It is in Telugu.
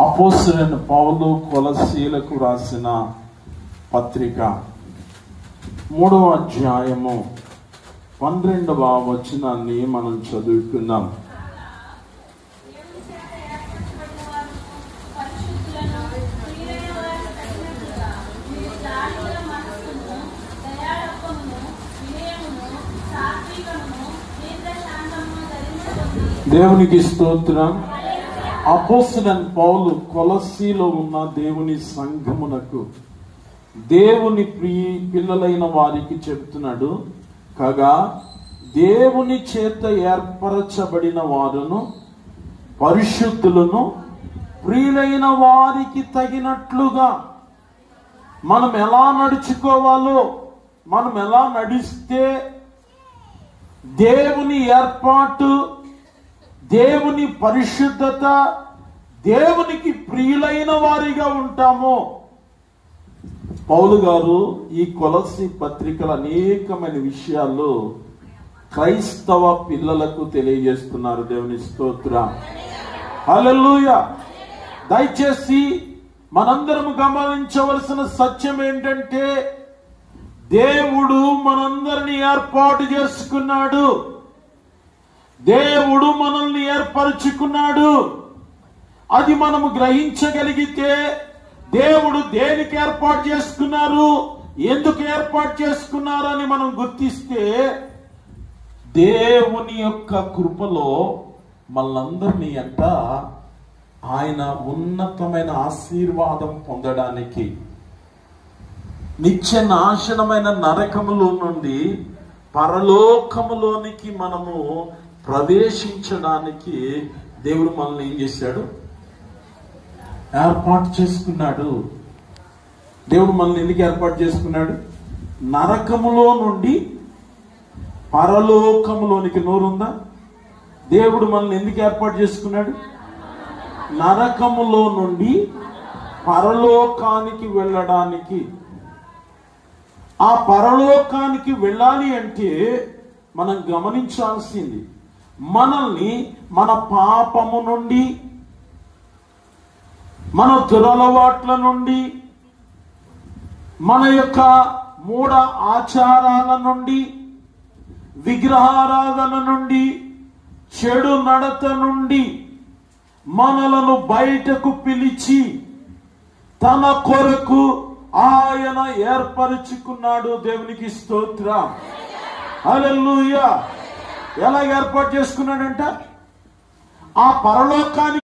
అపోస్తలుడైన పౌలు కొలస్సీలకు రాసిన పత్రిక 3వ అధ్యాయము 12వ వచనాన్ని మనం చదువుకుందాం. దేవునికి స్తోత్రం. అపోస్తలుడైన పౌలు కొలస్సీలో ఉన్న దేవుని సంఘమునకు, దేవుని పిల్లలైన వారికి చెప్తున్నాడు. కాగా దేవుని చేత ఏర్పరచబడిన వారును పరిశుద్ధులను ప్రియులైన వారికి తగినట్లుగా మనం ఎలా నడుచుకోవాలో, మనం ఎలా నడిస్తే దేవుని ఏర్పాటు, దేవుని పరిశుద్ధత, దేవునికి ప్రియులైన వారిగా ఉంటామో, పౌలు గారు ఈ కొలస్సీ పత్రికల అనేకమైన విషయాల్లో క్రైస్తవ పిల్లలకు తెలియజేస్తున్నారు. దేవుని స్తోత్రం, హల్లెలూయా. దయచేసి మనందరం గమనించవలసిన సత్యం ఏంటంటే, దేవుడు మనందరినీ ఏర్పాటు చేసుకున్నాడు. దేవుడు మనల్ని ఏర్పరచుకున్నాడు. అది మనము గ్రహించగలిగితే, దేవుడు దేనికి ఏర్పాటు చేసుకున్నారు, ఎందుకు ఏర్పాటు చేసుకున్నారు అని మనం గుర్తిస్తే, దేవుని యొక్క కృపలో మనందరినీ ఆయన ఉన్నతమైన ఆశీర్వాదం పొందడానికి, నిత్య నాశనమైన నరకములో నుండి పరలోకములోనికి మనము ప్రవేశించడానికి దేవుడు మనల్ని ఏం చేశాడు? ఏర్పాటు చేసుకున్నాడు. దేవుడు మనల్ని ఎందుకు ఏర్పాటు చేసుకున్నాడు? నరకములో నుండి పరలోకములోనికి. నోరుందా? దేవుడు మనల్ని ఎందుకు ఏర్పాటు చేసుకున్నాడు? నరకములో నుండి పరలోకానికి వెళ్ళడానికి. ఆ పరలోకానికి వెళ్ళాలి అంటే మనం గమనించాల్సింది, మనల్ని మన పాపము నుండి, మన దురలవాట్ల నుండి, మన యొక్క మూఢ ఆచారాల నుండి, విగ్రహారాధన నుండి, చెడు నడత నుండి మనలను బయటకు పిలిచి తన కొరకు ఆయన ఏర్పరచుకున్నాడు. దేవునికి స్తోత్రం, హల్లెలూయా. ఎలా ఏర్పాటు చేసుకున్నాడంట? ఆ పరలోకానికి